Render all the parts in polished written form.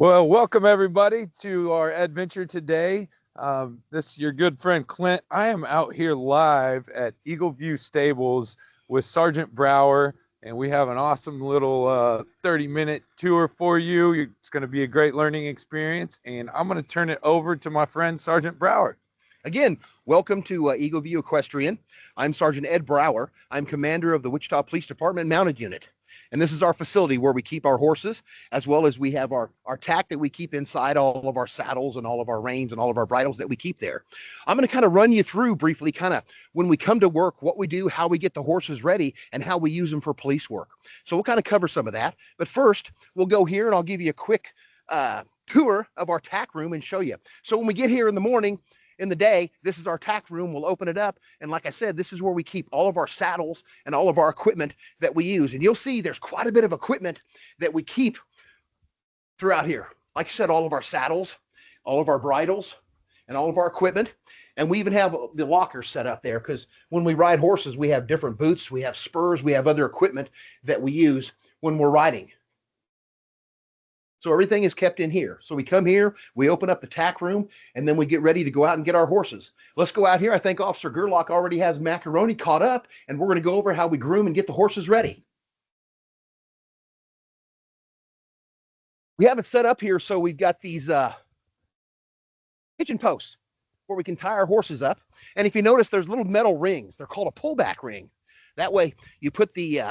Well, welcome everybody to our adventure today. This is your good friend Clint. I am out here live at Eagle View Stables with Sergeant Brower, and we have an awesome little 30-minute tour for you. It's going to be a great learning experience, and I'm going to turn it over to my friend Sergeant Brower. Again, welcome to Eagle View Equestrian. I'm Sergeant Ed Brower. I'm commander of the Wichita Police Department Mounted Unit. And this is our facility where we keep our horses, as well as we have our tack that we keep inside all of our saddles and all of our reins and all of our bridles that we keep there. I'm going to kind of run you through briefly kind of when we come to work, what we do, how we get the horses ready, and how we use them for police work. So we'll kind of cover some of that. But first, we'll go here and I'll give you a quick tour of our tack room and show you. So when we get here in the morning, in the day, this is our tack room. We'll open it up. And like I said, this is where we keep all of our saddles and all of our equipment that we use. And you'll see there's quite a bit of equipment that we keep throughout here. Like I said, all of our saddles, all of our bridles, and all of our equipment. And we even have the lockers set up there because when we ride horses, we have different boots, we have spurs, we have other equipment that we use when we're riding. So everything is kept in here. So we come here, we open up the tack room, and then we get ready to go out and get our horses. Let's go out here. I think Officer Gerlach already has Macaroni caught up, and we're going to go over how we groom and get the horses ready. We have it set up here so we've got these pigeon posts where we can tie our horses up. And if you notice, there's little metal rings. They're called a pullback ring. That way you put the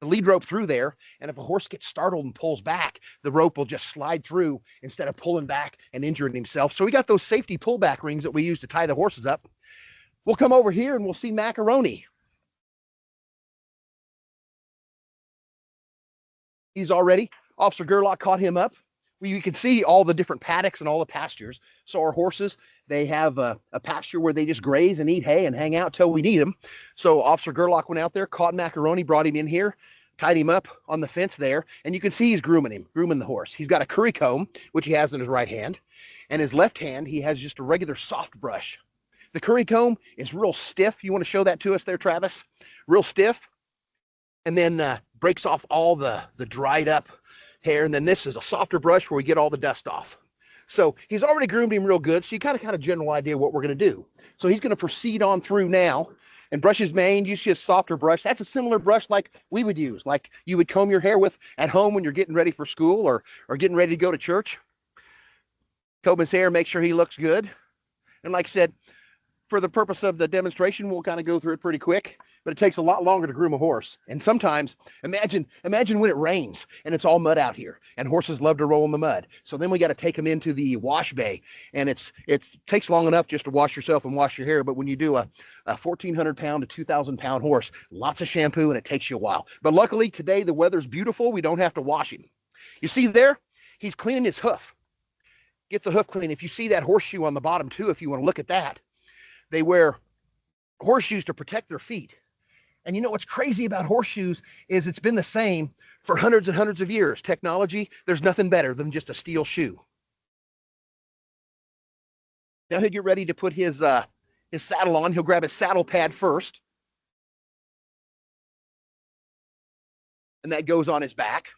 lead rope through there, and if a horse gets startled and pulls back, the rope will just slide through instead of pulling back and injuring himself. So we got those safety pullback rings that we use to tie the horses up. We'll come over here and we'll see Macaroni. He's already, Officer Gerlach caught him up. You can see all the different paddocks and all the pastures. So our horses, they have a pasture where they just graze and eat hay and hang out till we need them. So Officer Gerlach went out there, caught Macaroni, brought him in here, tied him up on the fence there. And you can see he's grooming the horse. He's got a curry comb, which he has in his right hand. And his left hand, he has just a regular soft brush. The curry comb is real stiff. You want to show that to us there, Travis? Real stiff. And then breaks off all the dried up hair. And then this is a softer brush where we get all the dust off. So he's already groomed him real good. So you kind of general idea what we're going to do. So he's going to proceed on through now and brush his mane. Use a softer brush. That's a similar brush like we would use, like you would comb your hair with at home when you're getting ready for school or getting ready to go to church. Comb his hair, make sure he looks good. And like I said, for the purpose of the demonstration, we'll kind of go through it pretty quick, but it takes a lot longer to groom a horse. And sometimes, imagine when it rains and it's all mud out here, and horses love to roll in the mud. So then we got to take them into the wash bay, and it takes long enough just to wash yourself and wash your hair. But when you do a 1,400 pound to 2,000 pound horse, lots of shampoo, and it takes you a while. But luckily today the weather's beautiful. We don't have to wash him. You see there, he's cleaning his hoof. Gets the hoof clean. If you see that horseshoe on the bottom too, if you want to look at that, they wear horseshoes to protect their feet. And you know what's crazy about horseshoes is it's been the same for hundreds and hundreds of years. Technology, there's nothing better than just a steel shoe. Now he'll get ready to put his saddle on. He'll grab his saddle pad first. And that goes on his back.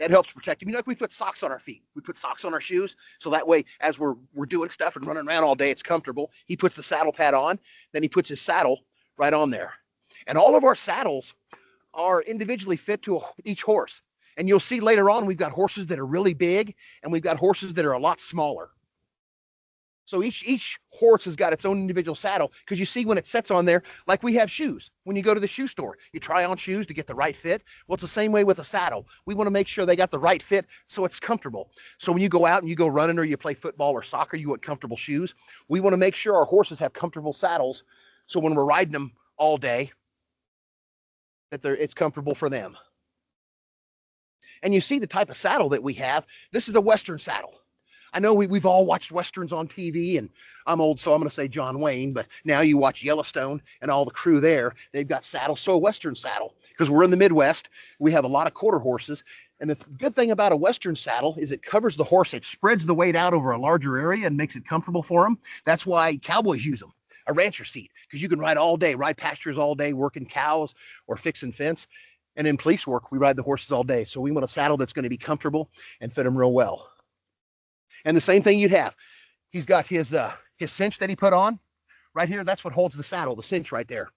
That helps protect him. You know, like we put socks on our feet. We put socks on our shoes. So that way, as we're doing stuff and running around all day, it's comfortable. He puts the saddle pad on, then he puts his saddle right on there. And all of our saddles are individually fit to each horse. And you'll see later on, we've got horses that are really big, and we've got horses that are a lot smaller. So each horse has got its own individual saddle, because you see when it sets on there, like we have shoes. When you go to the shoe store, you try on shoes to get the right fit. Well, it's the same way with a saddle. We want to make sure they got the right fit so it's comfortable. So when you go out and you go running or you play football or soccer, you want comfortable shoes. We want to make sure our horses have comfortable saddles, so when we're riding them all day, that it's comfortable for them. And you see the type of saddle that we have. This is a Western saddle. I know we've all watched Westerns on TV, and I'm old, so I'm going to say John Wayne, but now you watch Yellowstone and all the crew there, they've got saddles. So a Western saddle, because we're in the Midwest, we have a lot of quarter horses. And the good thing about a Western saddle is it covers the horse. It spreads the weight out over a larger area and makes it comfortable for them. That's why cowboys use them. a rancher seat, because you can ride all day, ride pastures all day, working cows or fixing fence. And in police work, we ride the horses all day. So we want a saddle that's going to be comfortable and fit them real well. And the same thing you'd have. He's got his cinch that he put on right here. That's what holds the saddle, the cinch right there.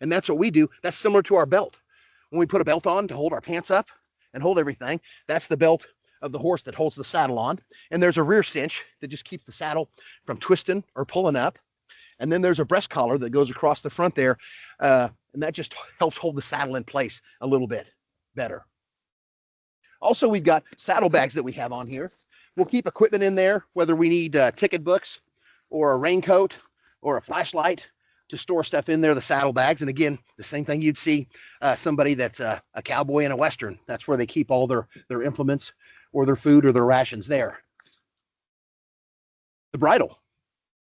And that's what we do. That's similar to our belt. When we put a belt on to hold our pants up and hold everything, that's the belt of the horse that holds the saddle on. And there's a rear cinch that just keeps the saddle from twisting or pulling up. And then there's a breast collar that goes across the front there. And that just helps hold the saddle in place a little bit better. Also, we've got saddlebags that we have on here. We'll keep equipment in there, whether we need ticket books or a raincoat or a flashlight to store stuff in there, the saddlebags. And again, the same thing you'd see somebody that's a cowboy in a Western. That's where they keep all their implements or their food or their rations there. The bridle.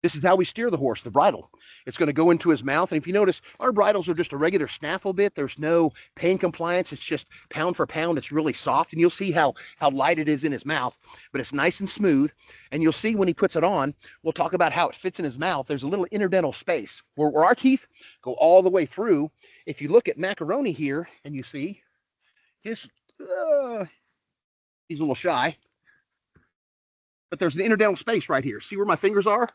This is how we steer the horse, the bridle. It's going to go into his mouth. And if you notice, our bridles are just a regular snaffle bit. There's no pain compliance. It's just pound for pound. It's really soft. And you'll see how light it is in his mouth, but it's nice and smooth. And you'll see when he puts it on, we'll talk about how it fits in his mouth. There's a little interdental space where our teeth go all the way through. If you look at Macaroni here and you see he's a little shy, but there's an interdental space right here. See where my fingers are?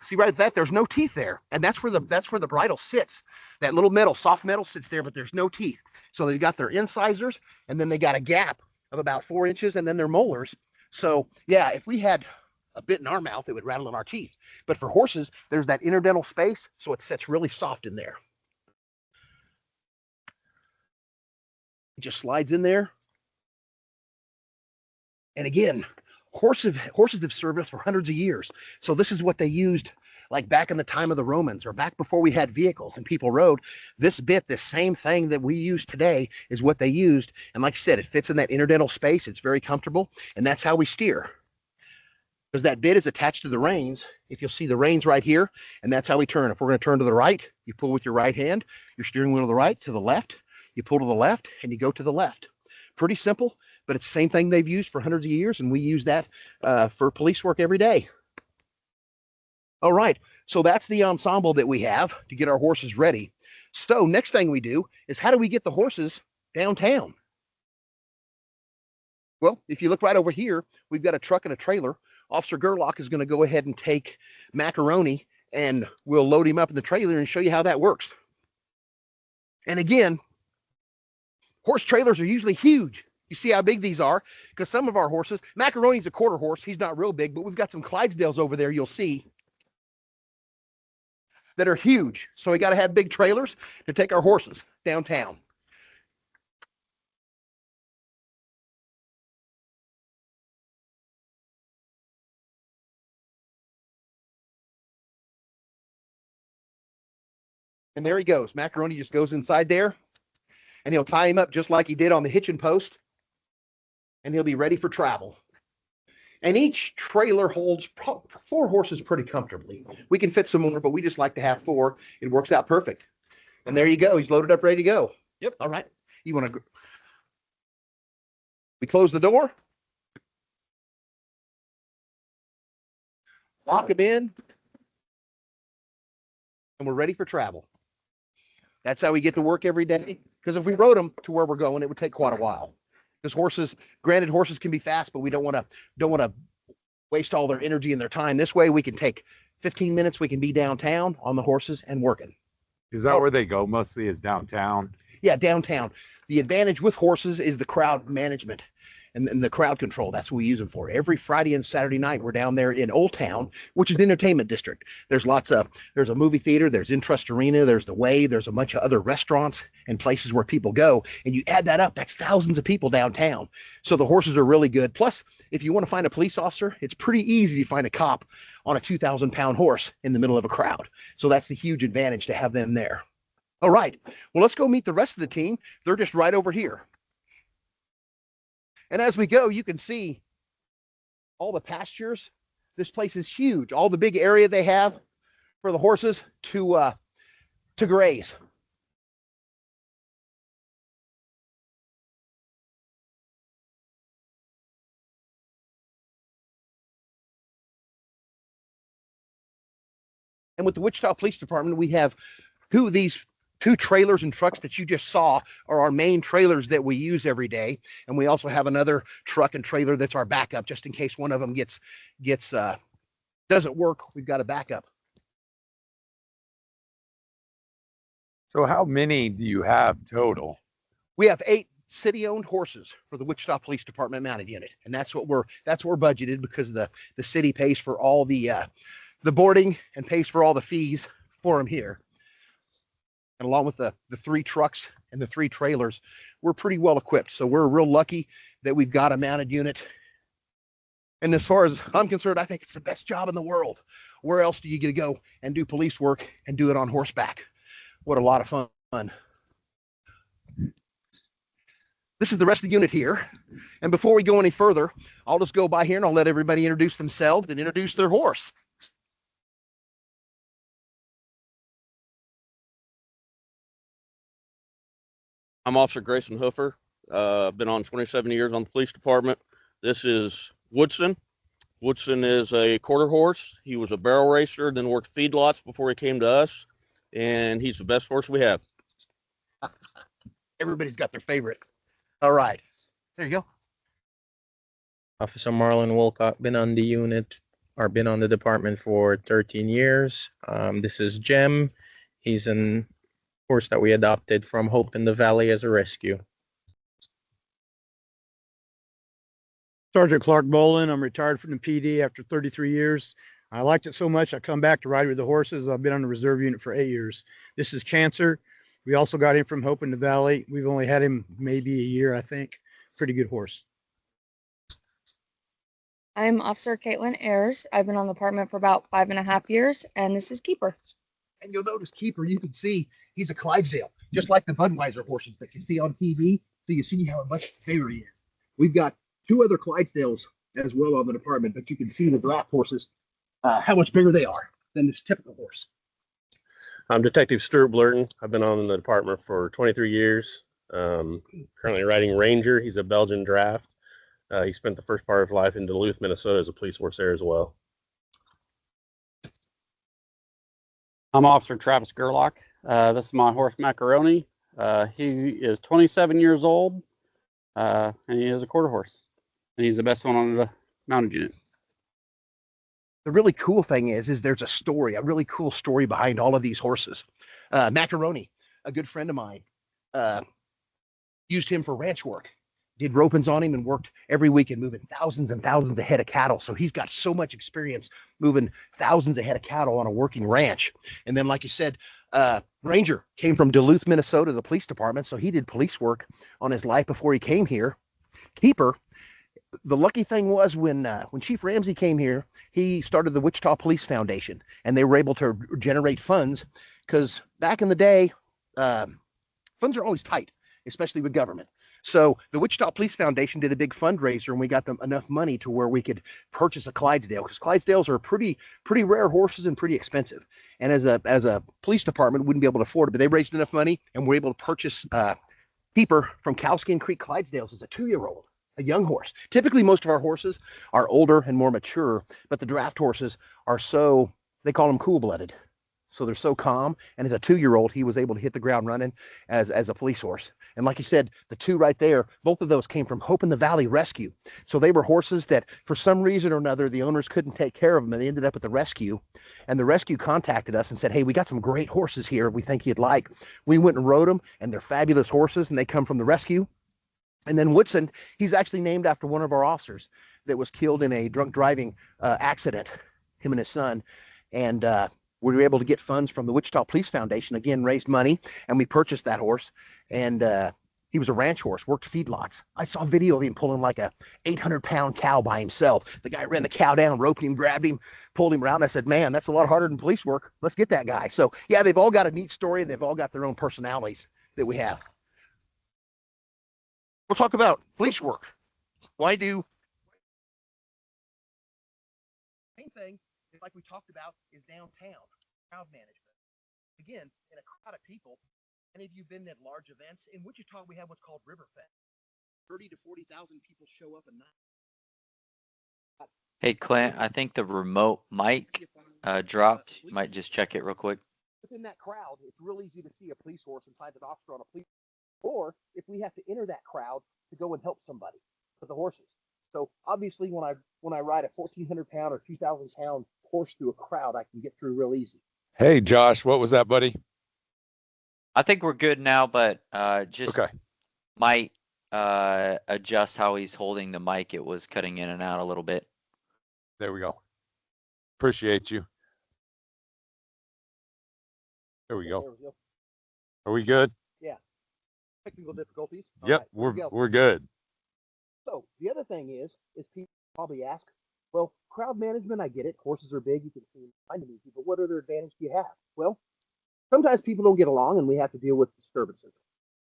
See right that there's no teeth there, and that's where the bridle sits. That little metal, soft metal sits there, but there's no teeth. So they've got their incisors, and then they got a gap of about 4 inches, and then their molars. So yeah, if we had a bit in our mouth, it would rattle in our teeth. But for horses, there's that interdental space, so it sits really soft in there. It just slides in there. And again, horses have served us for hundreds of years. So this is what they used like back in the time of the Romans or back before we had vehicles and people rode. This bit, this same thing that we use today is what they used. And like I said, it fits in that interdental space. It's very comfortable. And that's how we steer. Because that bit is attached to the reins. If you'll see the reins right here, and that's how we turn. If we're going to turn to the right, you pull with your right hand, your steering wheel to the right, to the left, you pull to the left, and you go to the left. Pretty simple. But it's the same thing they've used for hundreds of years, and we use that for police work every day. All right, so that's the ensemble that we have to get our horses ready. So next thing we do is how do we get the horses downtown? Well, if you look right over here, we've got a truck and a trailer. Officer Gerlach is going to go ahead and take Macaroni, and we'll load him up in the trailer and show you how that works. And again, horse trailers are usually huge. You see how big these are? Because some of our horses, Macaroni's a quarter horse. He's not real big, but we've got some Clydesdales over there you'll see that are huge. So we got to have big trailers to take our horses downtown. And there he goes. Macaroni just goes inside there, and he'll tie him up just like he did on the hitching post, and he'll be ready for travel. And each trailer holds 4 horses pretty comfortably. We can fit some more, but we just like to have 4. It works out perfect. And there you go. He's loaded up, ready to go. Yep. All right. You want to? We close the door, lock him in, and we're ready for travel. That's how we get to work every day. Because if we rode them to where we're going, it would take quite a while. Because horses, granted, horses can be fast, but we don't want to waste all their energy and their time. This way, we can take 15 minutes. We can be downtown on the horses and working. Is that where they go mostly? Is downtown? Yeah, downtown. The advantage with horses is the crowd management and the crowd control. That's what we use them for. Every Friday and Saturday night, we're down there in Old Town, which is the entertainment district. There's there's a movie theater, there's Intrust Arena, there's the Way, there's a bunch of other restaurants and places where people go. And you add that up, that's thousands of people downtown. So the horses are really good. Plus, if you want to find a police officer, it's pretty easy to find a cop on a 2,000-pound horse in the middle of a crowd. So that's the huge advantage to have them there. All right, well, let's go meet the rest of the team. They're just right over here. And as we go, you can see all the pastures. This place is huge. All the big area they have for the horses to graze. And with the Wichita Police Department, we have these two trailers and trucks that you just saw are our main trailers that we use every day. And we also have another truck and trailer that's our backup, just in case one of them doesn't work. We've got a backup. So how many do you have total? We have 8 city-owned horses for the Wichita Police Department mounted unit, and that's what we're budgeted, because the city pays for all the boarding and pays for all the fees for them here. And along with the 3 trucks and the 3 trailers, we're pretty well equipped. So we're real lucky that we've got a mounted unit. And as far as I'm concerned, I think it's the best job in the world. Where else do you get to go and do police work and do it on horseback? What a lot of fun. This is the rest of the unit here. And before we go any further, I'll just go by here and I'll let everybody introduce themselves and introduce their horse. I'm Officer Grayson Hoofer. Been on 27 years on the police department. This is Woodson. Woodson is a quarter horse. He was a barrel racer, then worked feedlots before he came to us, and he's the best horse we have. Everybody's got their favorite. All right, there you go. Officer Marlon Wolcott, been on the unit or been on the department for 13 years. This is Jem. He's a horse that we adopted from Hope in the Valley as a rescue. Sergeant Clark Bolin. I'm retired from the PD after 33 years. I liked it so much, I come back to ride with the horses. I've been on the reserve unit for 8 years. This is Chancer. We also got him from Hope in the Valley. We've only had him maybe a year, I think. Pretty good horse. I'm Officer Caitlin Ayers. I've been on the department for about 5.5 years, and this is Keeper. And you'll notice Keeper, you can see he's a Clydesdale, just like the Budweiser horses that you see on TV. So you see how much bigger he is. We've got 2 other Clydesdales as well on the department, but you can see the draft horses, how much bigger they are than this typical horse. I'm Detective Stuart Blurton. I've been on the department for 23 years. Currently riding Ranger. He's a Belgian draft. He spent the first part of life in Duluth, Minnesota as a police horse there as well. I'm Officer Travis Gerlach. This is my horse Macaroni. He is 27 years old, and he is a quarter horse. And he's the best one on the mounted unit. The really cool thing is there's a really cool story behind all of these horses. Macaroni, a good friend of mine, used him for ranch work, did ropings on him and worked every weekend moving thousands and thousands of head of cattle. So he's got so much experience moving thousands of head of cattle on a working ranch. And then, like you said, Ranger came from Duluth, Minnesota, the police department. So he did police work on his life before he came here. Keeper, the lucky thing was when Chief Ramsey came here, he started the Wichita Police Foundation, and they were able to generate funds, because back in the day, funds are always tight, especially with government. So the Wichita Police Foundation did a big fundraiser, and we got them enough money to where we could purchase a Clydesdale, because Clydesdales are pretty rare horses and pretty expensive. And as a police department, wouldn't be able to afford it, but they raised enough money, and we're able to purchase Keeper from Cowskin Creek Clydesdales as a 2-year-old. A young horse. Typically, most of our horses are older and more mature, but the draft horses are they call them cool-blooded. So they're so calm. And as a 2-year-old, he was able to hit the ground running as a police horse. And like you said, the 2 right there, both of those came from Hope in the Valley Rescue. So they were horses that, for some reason or another, the owners couldn't take care of them, and they ended up at the rescue. And the rescue contacted us and said, hey, we got some great horses here we think you'd like. We went and rode them, and they're fabulous horses, and they come from the rescue. And then Woodson, he's actually named after one of our officers that was killed in a drunk driving accident, him and his son. And we were able to get funds from the Wichita Police Foundation, again, raised money, and we purchased that horse. And he was a ranch horse, worked feedlots. I saw a video of him pulling like a 800-pound cow by himself. The guy ran the cow down, roped him, grabbed him, pulled him around. I said, man, that's a lot harder than police work. Let's get that guy. So yeah, they've all got a neat story, and they've all got their own personalities that we have. We'll talk about police work. Main thing, like we talked about, is downtown crowd management. Again, in a crowd of people, any of you been at large events? In Wichita, we have what's called River Fest. 30 to 40,000 people show up a night. Hey, Clint, I think the remote mic dropped. You might just check it real quick. Within that crowd, it's real easy to see a police horse inside an officer on a police, or if we have to enter that crowd to go and help somebody with the horses. So obviously, when I ride a 1,400-pound or 2,000-pound horse through a crowd, I can get through real easy. Hey, Josh, what was that, buddy? I think we're good now, but just Okay. might adjust how he's holding the mic. It was cutting in and out a little bit. There we go. Appreciate you. There we go. Are we good? Yeah. Technical difficulties. All Yep, right, we're good. So the other thing is people probably ask, well, crowd management, I get it. Horses are big, you can see them behind me, but what other advantage do you have? Well, sometimes people don't get along and we have to deal with disturbances.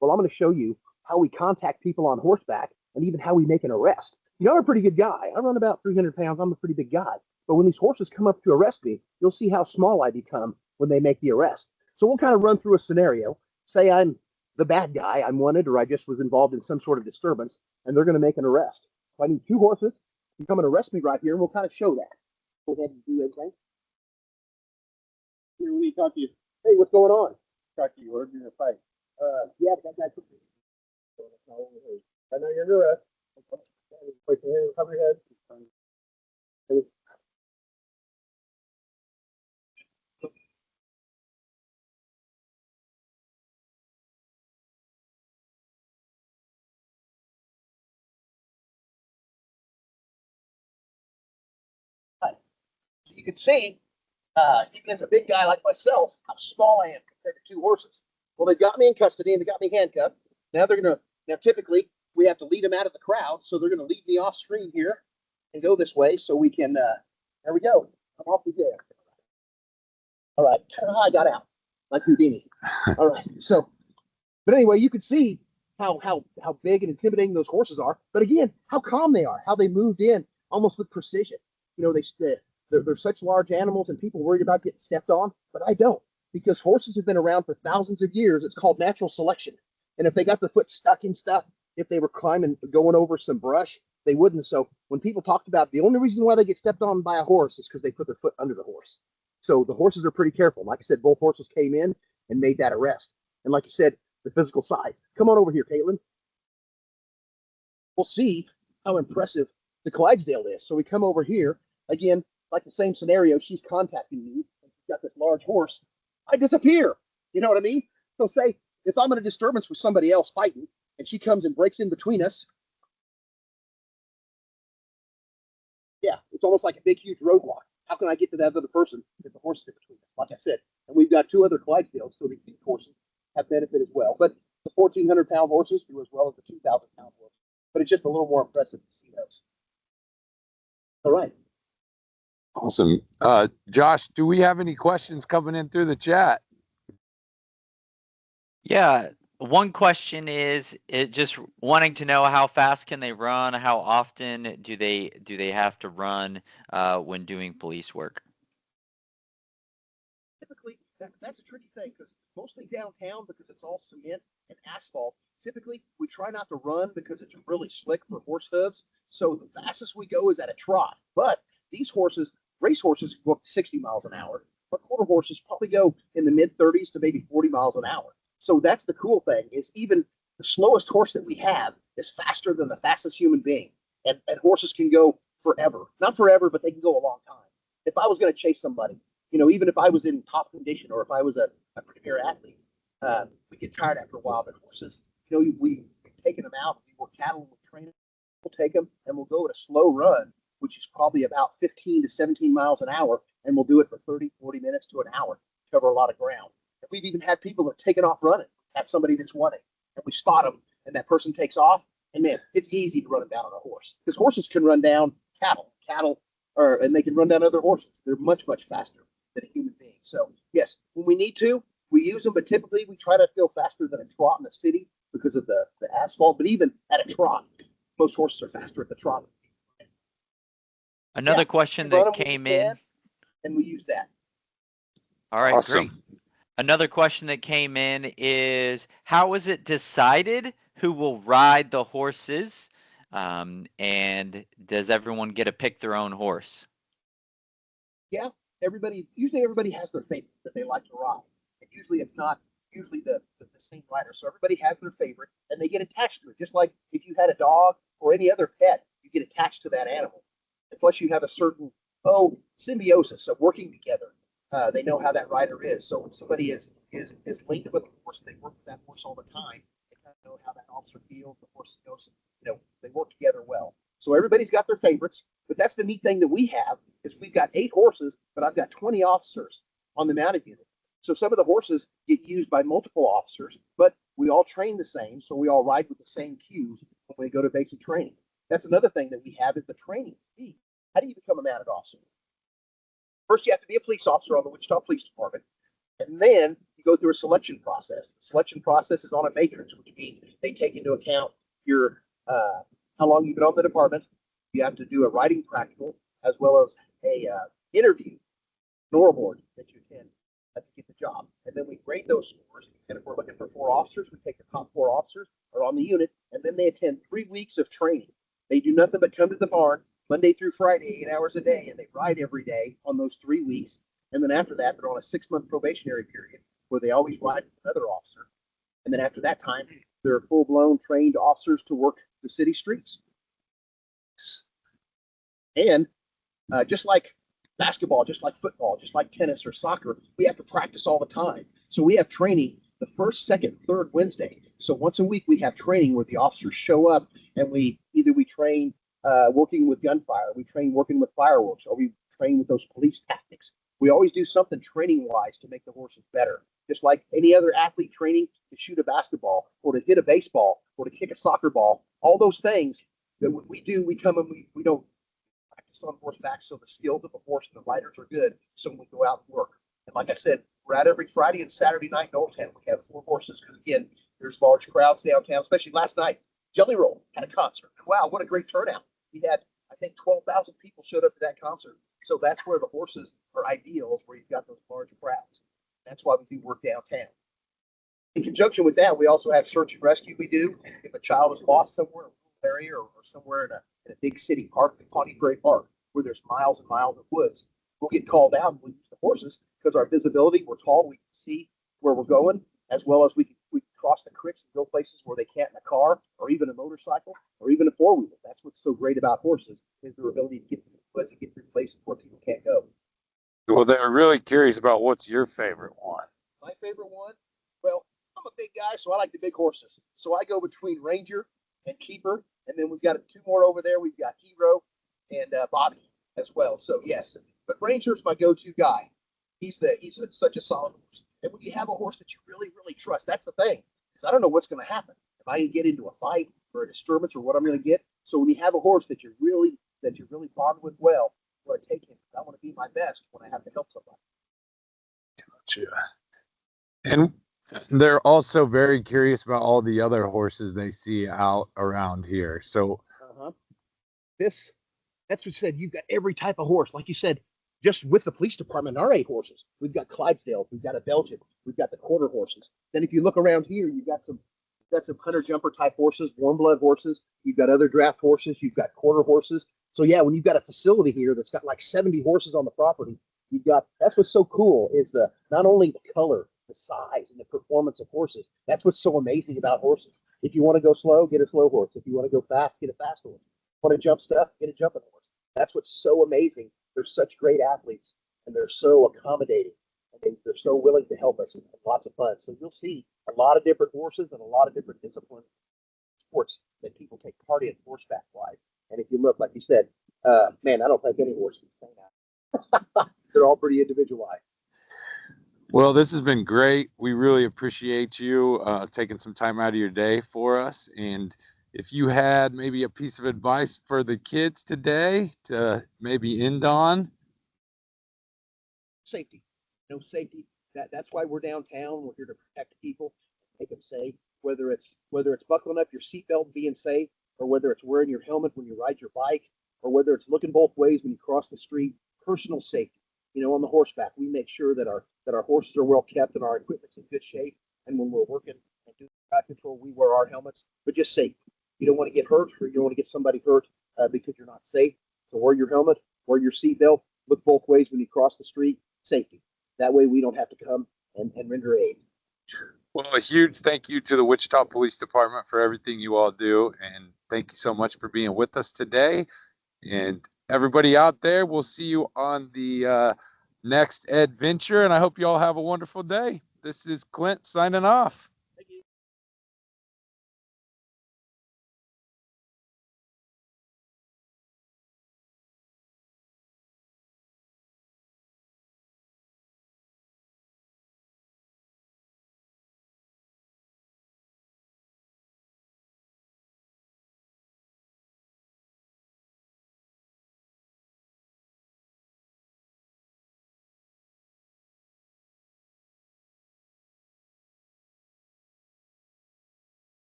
Well, I'm going to show you how we contact people on horseback and even how we make an arrest. You know, I'm a pretty good guy. I run about 300 pounds. I'm a pretty big guy. But when these horses come up to arrest me, you'll see how small I become when they make the arrest. So we'll kind of run through a scenario. Say I'm the bad guy, I'm wanted, or I just was involved in some sort of disturbance, and they're going to make an arrest. So I need two horses to come and arrest me right here, and we'll kind of show that. Go ahead and do anything. Here, we need to talk to you. Hey, what's going on? Talk to you. We're going to fight. Yeah, that guy took me. I know you're under arrest. Place your hand on your head. So you can see, even as a big guy like myself, how small I am compared to two horses. Well, they got me in custody and they got me handcuffed. Now typically we have to lead them out of the crowd. So they're going to lead me off screen here and go this way so we can, there we go. I'm off the jail. All right. I got out like Houdini. All right. So, but anyway, you can see how big and intimidating those horses are. But again, how calm they are, how they moved in almost with precision. You know, they're such large animals and people worried about getting stepped on, but I don't, because horses have been around for thousands of years. It's called natural selection. And if they got their foot stuck in stuff, if they were climbing, going over some brush, they wouldn't. So when people talked about the only reason why they get stepped on by a horse is because they put their foot under the horse. So the horses are pretty careful. Like I said, both horses came in and made that arrest. And like you said, the physical side. Come on over here, Caitlin. We'll see how impressive the Clydesdale is. So we come over here again, like the same scenario. She's contacting me. And she's got this large horse. I disappear. You know what I mean? So say if I'm in a disturbance with somebody else fighting, and she comes and breaks in between us. Yeah, it's almost like a big, huge roadblock. How can I get to that other person if the horse is in between us? Like I said, and we've got two other Clydesdales, so these horses have benefit as well. But the 1,400-pound horses do as well as the 2,000-pound horses. But it's just a little more impressive to see those. All right. Awesome. Josh, do we have any questions coming in through the chat? Yeah. One question is just wanting to know how fast can they run? How often do they have to run when doing police work? Typically, that's a tricky thing because mostly downtown, because it's all cement and asphalt. Typically, we try not to run because it's really slick for horse hooves. So the fastest we go is at a trot. But these horses, race horses, go up to 60 miles an hour. But quarter horses probably go in the mid 30s to maybe 40 miles an hour. So that's the cool thing, is even the slowest horse that we have is faster than the fastest human being. And horses can go forever. Not forever, but they can go a long time. If I was going to chase somebody, you know, even if I was in top condition or if I was a premier athlete, we get tired after a while. But horses, you know, we've taken them out. We work cattle, we train them. We'll take them and we'll go at a slow run, which is probably about 15 to 17 miles an hour. And we'll do it for 30, 40 minutes to an hour, cover a lot of ground. We've even had people that have taken off running, had somebody that's running, and we spot them, and that person takes off, and man, it's easy to run them down on a horse. Because horses can run down and they can run down other horses. They're much, much faster than a human being. So, yes, when we need to, we use them, but typically we try to go faster than a trot in the city because of the asphalt. But even at a trot, most horses are faster at the trot. Another question that came in. And we use that. All right, awesome. Great. Another question that came in is, how is it decided who will ride the horses? And does everyone get to pick their own horse? Yeah, usually everybody has their favorite that they like to ride. And usually it's not usually the same rider. So everybody has their favorite and they get attached to it. Just like if you had a dog or any other pet, you get attached to that animal. And plus you have a certain, symbiosis of working together. They know how that rider is. So when somebody is linked with a horse, they work with that horse all the time. They kind of know how that officer feels, the horse knows, they work together well. So everybody's got their favorites, but that's the neat thing that we have is we've got 8 horses, but I've got 20 officers on the mounted unit. So some of the horses get used by multiple officers, but we all train the same, so we all ride with the same cues when we go to basic training. That's another thing that we have is the training. How do you become a mounted officer? First, you have to be a police officer on the Wichita Police Department, and then you go through a selection process. The selection process is on a matrix, which means they take into account your how long you've been on the department. You have to do a writing practical as well as a interview, an oral board that you attend to get the job. And then we grade those scores. And if we're looking for 4 officers, we take the top 4 officers are on the unit, and then they attend 3 weeks of training. They do nothing but come to the barn Monday through Friday, 8 hours a day, and they ride every day on those 3 weeks. And then after that, they're on a 6-month probationary period where they always ride with another officer. And then after that time, they're full-blown trained officers to work the city streets. And just like basketball, just like football, just like tennis or soccer, we have to practice all the time. So we have training the first, second, third Wednesday. So once a week we have training where the officers show up and we train working with gunfire, we train working with fireworks, or we train with those police tactics. We always do something training wise to make the horses better. Just like any other athlete training to shoot a basketball or to hit a baseball or to kick a soccer ball, all those things that we do, we come and we don't practice on horseback, so the skills of the horse and the riders are good. So when we go out and work, and like I said, we're out every Friday and Saturday night in Old Town. We have 4 horses because again, there's large crowds downtown, especially last night. Jelly Roll had a concert. And wow, what a great turnout! We had, I think, 12,000 people showed up to that concert. So that's where the horses are ideal, is where you've got those large crowds. That's why we do work downtown. In conjunction with that, we also have search and rescue. We do if a child is lost somewhere in a rural area or somewhere in a big city park, like Pawnee Prairie Park, where there's miles and miles of woods, we'll get called out and we'll use the horses because our visibility, we're tall, we can see where we're going, as well as we can cross the creeks and go places where they can't in a car or even a motorcycle or even a 4-wheeler. That's what's so great about horses, is their ability to get through the woods and get through places where people can't go. Well, they're really curious about what's your favorite one. My favorite one? Well, I'm a big guy, so I like the big horses. So I go between Ranger and Keeper, and then we've got 2 more over there. We've got Hero and Bobby as well. So yes, but Ranger's my go-to guy. He's such a solid horse. And when you have a horse that you really, really trust, that's the thing. Because I don't know what's going to happen. If I can get into a fight or a disturbance or what I'm going to get. So when you have a horse that you're really bonded with well, I want to take him. I want to be my best when I have to help somebody. Gotcha. And they're also very curious about all the other horses they see out around here. So that's what you said. You've got every type of horse. Like you said, just with the police department, our 8 horses. We've got Clydesdales, we've got a Belgian, we've got the quarter horses. Then if you look around here, you've got some hunter jumper type horses, warm blood horses. You've got other draft horses. You've got quarter horses. So yeah, when you've got a facility here that's got like 70 horses on the property, that's what's so cool is not only the color, the size, and the performance of horses. That's what's so amazing about horses. If you want to go slow, get a slow horse. If you want to go fast, get a fast horse. Want to jump stuff, get a jumping horse. That's what's so amazing. They're such great athletes, and they're so accommodating, and they're so willing to help us, and lots of fun. So you'll see a lot of different horses and a lot of different disciplines, sports that people take part in horseback wise. And if you look, like you said, man, I don't think any horse can say that. They're all pretty individualized. Well, this has been great. We really appreciate you taking some time out of your day for us. And if you had maybe a piece of advice for the kids today to maybe end on. Safety. Safety. That's why we're downtown. We're here to protect people, make them safe. Whether it's buckling up your seatbelt and being safe, or whether it's wearing your helmet when you ride your bike, or whether it's looking both ways when you cross the street. Personal safety. On the horseback, we make sure that our horses are well kept and our equipment's in good shape. And when we're working and doing crowd control, we wear our helmets. But just safety. You don't want to get hurt, or you don't want to get somebody hurt because you're not safe. So wear your helmet, wear your seatbelt, look both ways when you cross the street. Safety. That way we don't have to come and render aid. Well, a huge thank you to the Wichita Police Department for everything you all do. And thank you so much for being with us today. And everybody out there, we'll see you on the next adventure. And I hope you all have a wonderful day. This is Clint signing off.